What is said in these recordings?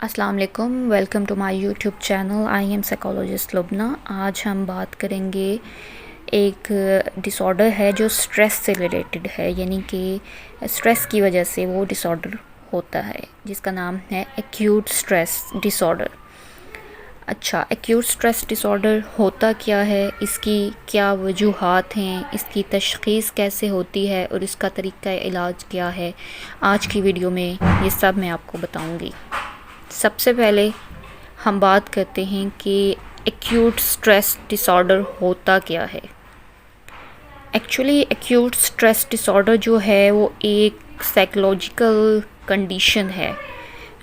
السلام علیکم، welcome to my YouTube channel. I am psychologist Lubna. آج ہم بات کریں گے ایک ڈس آرڈر ہے جو اسٹریس سے ریلیٹڈ ہے، یعنی کہ اسٹریس کی وجہ سے وہ ڈس آرڈر ہوتا ہے، جس کا نام ہے ایکیوٹ اسٹریس ڈس آرڈر. اچھا، ایکیوٹ اسٹریس ڈس آرڈر ہوتا کیا ہے، اس کی کیا وجوہات ہیں، اس کی تشخیص کیسے ہوتی ہے اور اس کا طریقہ علاج کیا ہے، آج کی ویڈیو میں یہ سب میں آپ کو بتاؤں گی. سب سے پہلے ہم بات کرتے ہیں کہ ایکیوٹ اسٹریس ڈس آرڈر ہوتا کیا ہے. Actually acute stress dis order جو ہے وہ ایک سائیکولوجیکل کنڈیشن ہے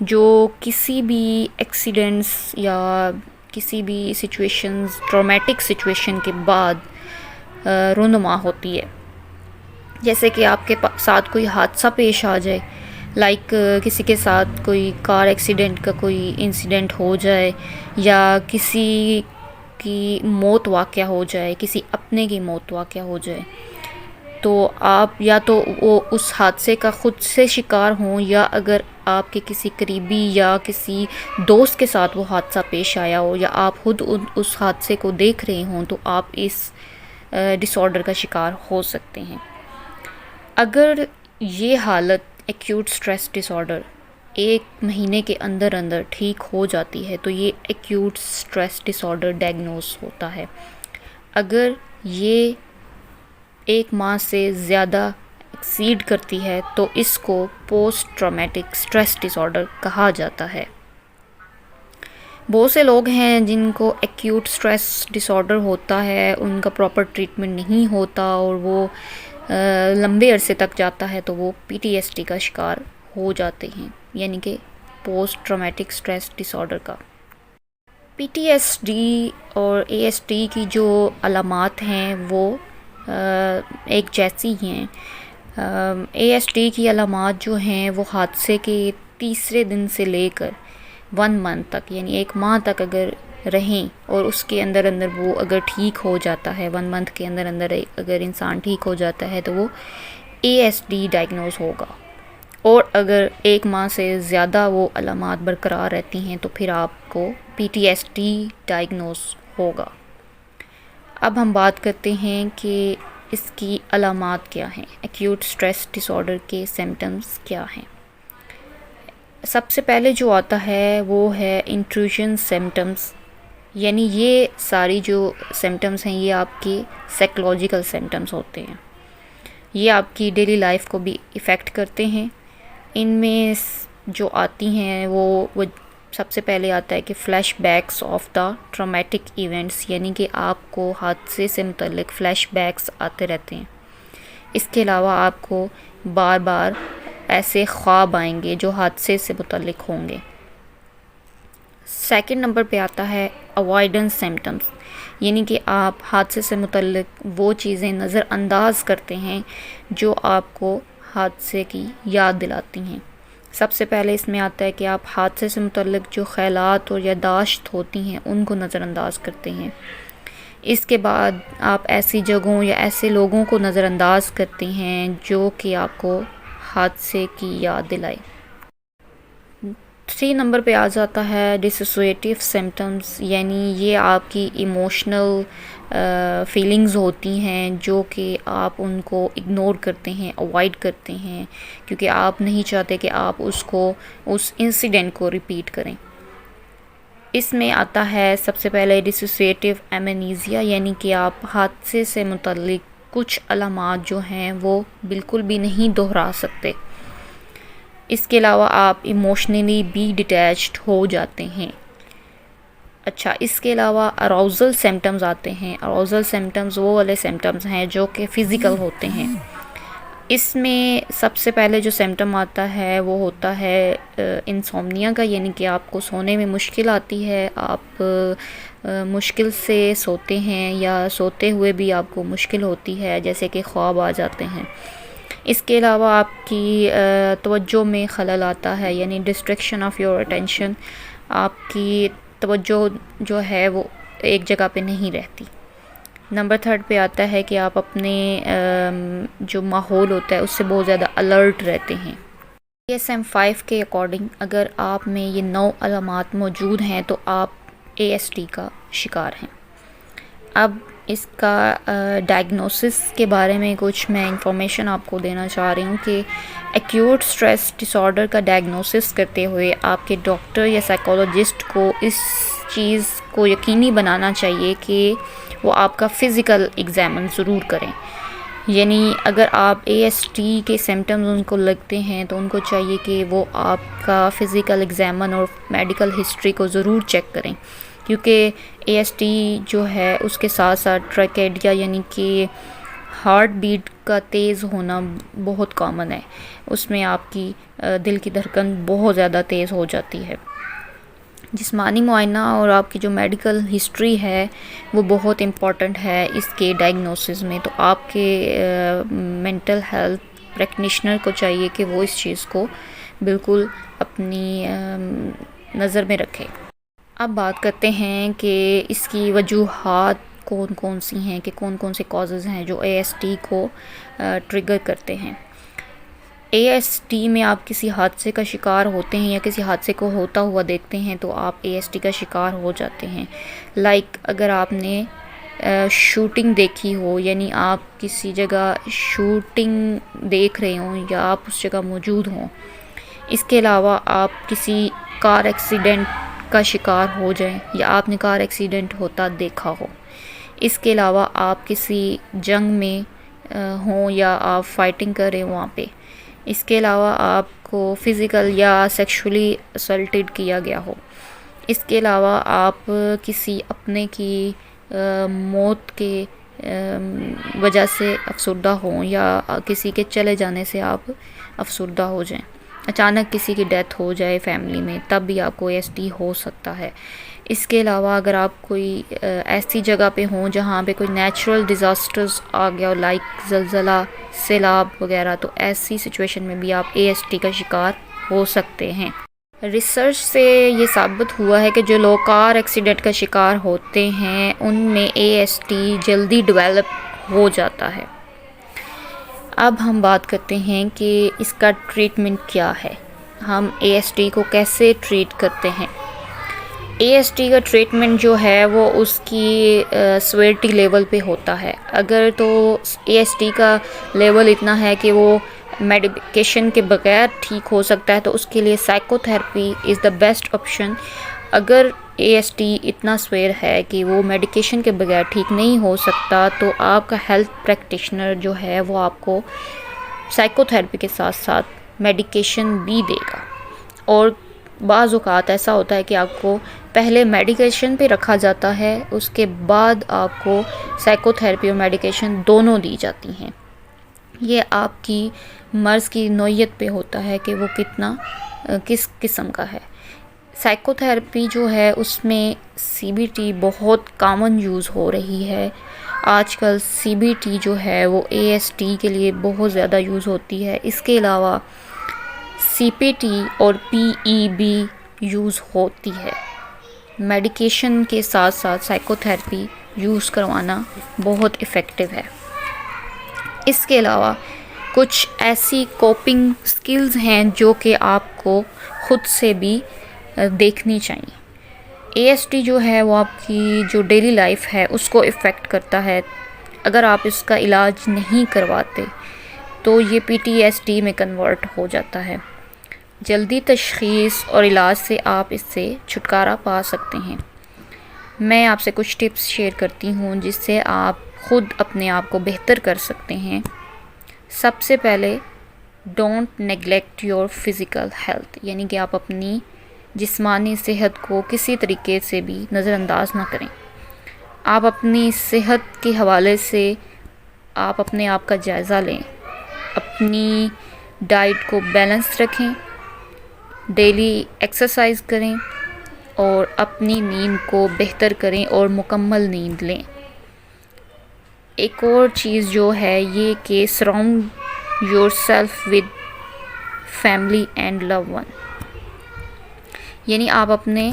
جو کسی بھی ایکسیڈنٹس یا کسی بھی سچویشنز ٹرامیٹک سچویشن کے بعد رونما ہوتی ہے. جیسے کہ آپ کے ساتھ کوئی حادثہ پیش آ جائے، لائک کسی کے ساتھ کوئی کار ایکسیڈنٹ کا کوئی انسیڈنٹ ہو جائے، یا کسی کی موت واقع ہو جائے، کسی اپنے کی موت واقع ہو جائے، تو آپ یا تو وہ اس حادثے کا خود سے شکار ہوں، یا اگر آپ کے کسی قریبی یا کسی دوست کے ساتھ وہ حادثہ پیش آیا ہو، یا آپ خود اس حادثے کو دیکھ رہے ہوں، تو آپ اس ڈس آرڈر کا شکار ہو سکتے ہیں. اگر یہ حالت ایکیوٹ اسٹریس ڈس آرڈر 1 مہینے کے اندر ٹھیک ہو جاتی ہے تو یہ acute stress dis order diagnose ہوتا ہے. اگر یہ 1 ماہ سے زیادہ ایکسیڈ کرتی ہے تو اس کو post traumatic stress dis order کہا جاتا ہے. بہت سے لوگ ہیں جن کو ایکیوٹ اسٹریس ڈس آرڈر ہوتا ہے، ان کا پراپر ٹریٹمنٹ نہیں ہوتا اور وہ لمبے عرصے تک جاتا ہے، تو وہ PTSD کا شکار ہو جاتے ہیں، یعنی کہ post traumatic stress dis order کا. PTSD اور ASD کی جو علامات ہیں وہ ایک جیسی ہیں. ASD کی علامات جو ہیں وہ حادثے کے تیسرے دن سے لے کر 1 منتھ تک، یعنی 1 ماہ تک اگر رہیں اور اس کے اندر وہ اگر ٹھیک ہو جاتا ہے، 1 منتھ کے اندر اگر انسان ٹھیک ہو جاتا ہے تو وہ ASD ڈائگنوز ہوگا. اور اگر 1 ماہ سے زیادہ وہ علامات برقرار رہتی ہیں تو پھر آپ کو PTSD ڈائگنوز ہوگا. اب ہم بات کرتے ہیں کہ اس کی علامات کیا ہیں، ایکیوٹ اسٹریس ڈس آرڈر کے سمٹمز کیا ہیں. سب سے پہلے جو آتا ہے وہ ہے انٹروژن سمٹمز، یعنی یہ ساری جو سمٹمز ہیں یہ آپ کی سائیکولوجیکل سمٹمز ہوتے ہیں. یہ آپ کی ڈیلی لائف کو بھی افیکٹ کرتے ہیں. ان میں جو آتی ہیں وہ سب سے پہلے آتا ہے کہ flashbacks of the traumatic events, یعنی کہ آپ کو حادثے سے متعلق فلیش بیکس آتے رہتے ہیں. اس کے علاوہ آپ کو بار بار ایسے خواب آئیں گے جو حادثے سے متعلق ہوں گے. سیکنڈ نمبر پہ آتا ہے اوائیڈنس سمٹمز، یعنی کہ آپ حادثے سے متعلق وہ چیزیں نظر انداز کرتے ہیں جو آپ کو حادثے کی یاد دلاتی ہیں. سب سے پہلے اس میں آتا ہے کہ آپ حادثے سے متعلق جو خیالات اور یادداشت ہوتی ہیں ان کو نظر انداز کرتے ہیں. اس کے بعد آپ ایسی جگہوں یا ایسے لوگوں کو نظر انداز کرتے ہیں جو کہ آپ کو حادثے کی یاد دلائے. 3 نمبر پہ آ جاتا ہے ڈسوسیٹیو سمٹمز، یعنی یہ آپ کی ایموشنل فیلنگز ہوتی ہیں جو کہ آپ ان کو اگنور کرتے ہیں، اوائڈ کرتے ہیں، کیونکہ آپ نہیں چاہتے کہ آپ اس انسیڈنٹ کو ریپیٹ کریں. اس میں آتا ہے سب سے پہلے ڈسوسیٹیو ایمنیزیا، یعنی کہ آپ حادثے سے متعلق کچھ علامات جو ہیں وہ بالکل بھی نہیں دہرا سکتے. اس کے علاوہ آپ ایموشنلی بھی ڈیٹیچڈ ہو جاتے ہیں. اچھا، اس کے علاوہ اراؤزل سمٹمز آتے ہیں. اراؤزل سمٹمز وہ والے سمٹمز ہیں جو کہ فزیکل ہوتے ہیں. اس میں سب سے پہلے جو سمٹم آتا ہے وہ ہوتا ہے انسومنیا کا، یعنی کہ آپ کو سونے میں مشکل آتی ہے، آپ مشکل سے سوتے ہیں یا سوتے ہوئے بھی آپ کو مشکل ہوتی ہے، جیسے کہ خواب آ جاتے ہیں. اس کے علاوہ آپ کی توجہ میں خلل آتا ہے، یعنی ڈسٹریکشن آف یور اٹینشن، آپ کی توجہ جو ہے وہ ایک جگہ پہ نہیں رہتی. نمبر 3 پہ آتا ہے کہ آپ اپنے جو ماحول ہوتا ہے اس سے بہت زیادہ الرٹ رہتے ہیں. DSM-5 کے اکارڈنگ اگر آپ میں یہ 9 علامات موجود ہیں تو آپ ASD کا شکار ہیں۔ اب اس کا ڈائگنوسس کے بارے میں کچھ میں انفارمیشن آپ کو دینا چاہ رہی ہوں کہ ایکیوٹ سٹریس ڈس آرڈر کا ڈائگنوسس کرتے ہوئے آپ کے ڈاکٹر یا سائیکولوجسٹ کو اس چیز کو یقینی بنانا چاہیے کہ وہ آپ کا فزیکل ایگزامن ضرور کریں۔ یعنی اگر آپ ASD کے سمٹمز ان کو لگتے ہیں تو ان کو چاہیے کہ وہ آپ کا فزیکل ایگزامن اور میڈیکل ہسٹری کو ضرور چیک کریں، کیونکہ ASD جو ہے اس کے ساتھ ساتھ ٹریکیڈیا یعنی کہ ہارٹ بیٹ کا تیز ہونا بہت کامن ہے، اس میں آپ کی دل کی دھڑکن بہت زیادہ تیز ہو جاتی ہے۔ جسمانی معائنہ اور آپ کی جو میڈیکل ہسٹری ہے وہ بہت امپورٹنٹ ہے اس کے ڈائگنوسس میں، تو آپ کے مینٹل ہیلتھ پریکٹیشنر کو چاہیے کہ وہ اس چیز کو بالکل اپنی نظر میں رکھے۔ اب بات کرتے ہیں کہ اس کی وجوہات کون کون سی ہیں، کہ کون کون سے کازز ہیں جو ASD کو ٹریگر کرتے ہیں۔ ASD میں آپ کسی حادثے کا شکار ہوتے ہیں یا کسی حادثے کو ہوتا ہوا دیکھتے ہیں تو آپ ASD کا شکار ہو جاتے ہیں۔ اگر آپ نے شوٹنگ دیکھی ہو، یعنی آپ کسی جگہ شوٹنگ دیکھ رہے ہوں یا آپ اس جگہ موجود ہوں، اس کے علاوہ آپ کسی کار ایکسیڈنٹ کا شکار ہو جائیں یا آپ نے کار ایکسیڈنٹ ہوتا دیکھا ہو، اس کے علاوہ آپ کسی جنگ میں ہوں یا آپ فائٹنگ کر رہے ہوں وہاں پہ، اس کے علاوہ آپ کو فزیکل یا سیکشولی اسلٹڈ کیا گیا ہو، اس کے علاوہ آپ کسی اپنے کی موت کے وجہ سے افسردہ ہوں یا کسی کے چلے جانے سے آپ افسردہ ہو جائیں، اچانک کسی کی ڈیتھ ہو جائے فیملی میں، تب بھی آپ کو ASD ہو سکتا ہے۔ اس کے علاوہ اگر آپ کوئی ایسی جگہ پہ ہوں جہاں پہ کوئی نیچرل ڈیزاسٹرز آ گیا ہو، زلزلہ، سیلاب وغیرہ، تو ایسی سچویشن میں بھی آپ ASD کا شکار ہو سکتے ہیں۔ ریسرچ سے یہ ثابت ہوا ہے کہ جو لوگ کار ایکسیڈنٹ کا شکار ہوتے ہیں ان میں ASD جلدی ڈیولپ ہو جاتا ہے۔ اب ہم بات کرتے ہیں کہ اس کا ٹریٹمنٹ کیا ہے، ہم ASD کو کیسے ٹریٹ کرتے ہیں۔ ASD کا ٹریٹمنٹ جو ہے وہ اس کی سیویرٹی لیول پہ ہوتا ہے۔ اگر تو ASD کا لیول اتنا ہے کہ وہ میڈیکیشن کے بغیر ٹھیک ہو سکتا ہے تو اس کے لیے psycho therapy is the best option. اگر ASD اتنا سویر ہے کہ وہ میڈیکیشن کے بغیر ٹھیک نہیں ہو سکتا تو آپ کا ہیلتھ پریکٹیشنر جو ہے وہ آپ کو سائیکو تھراپی کے ساتھ ساتھ میڈیکیشن بھی دے گا، اور بعض اوقات ایسا ہوتا ہے کہ آپ کو پہلے میڈیکیشن پہ رکھا جاتا ہے، اس کے بعد آپ کو سائیکو تھراپی اور میڈیکیشن دونوں دی جاتی ہیں۔ یہ آپ کی مرض کی نوعیت پہ ہوتا ہے کہ وہ کس قسم کا ہے۔ سائیکو تھراپی جو ہے اس میں CBT بہت کامن یوز ہو رہی ہے آج کل۔ CBT جو ہے وہ ASD کے لیے بہت زیادہ یوز ہوتی ہے۔ اس کے علاوہ CPT اور PEB یوز ہوتی ہے۔ میڈیکیشن کے ساتھ ساتھ سائیکو تھراپی یوز کروانا بہت افیکٹو ہے۔ اس کے علاوہ کچھ ایسی کوپنگ سکلز ہیں جو کہ آپ کو خود سے بھی دیکھنی چاہیے۔ ASD جو ہے وہ آپ کی جو ڈیلی لائف ہے اس کو افیکٹ کرتا ہے۔ اگر آپ اس کا علاج نہیں کرواتے تو یہ PTSD میں کنورٹ ہو جاتا ہے۔ جلدی تشخیص اور علاج سے آپ اس سے چھٹکارا پا سکتے ہیں۔ میں آپ سے کچھ ٹپس شیئر کرتی ہوں جس سے آپ خود اپنے آپ کو بہتر کر سکتے ہیں۔ سب سے پہلے don't neglect your physical health, یعنی کہ آپ اپنی جسمانی صحت کو کسی طریقے سے بھی نظر انداز نہ کریں۔ آپ اپنی صحت کے حوالے سے آپ اپنے آپ کا جائزہ لیں، اپنی ڈائٹ کو بیلنس رکھیں، ڈیلی ایکسرسائز کریں اور اپنی نیند کو بہتر کریں اور مکمل نیند لیں۔ ایک اور چیز جو ہے یہ کہ surround yourself with family and love one, یعنی آپ اپنے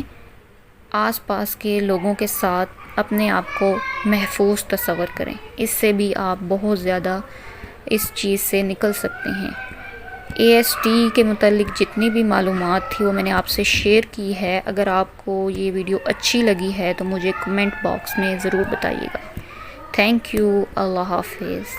آس پاس کے لوگوں کے ساتھ اپنے آپ کو محفوظ تصور کریں، اس سے بھی آپ بہت زیادہ اس چیز سے نکل سکتے ہیں۔ AST کے متعلق جتنی بھی معلومات تھی وہ میں نے آپ سے شیئر کی ہے. اگر آپ کو یہ ویڈیو اچھی لگی ہے تو مجھے کمنٹ باکس میں ضرور بتائیے گا. Thank you. اللہ حافظ.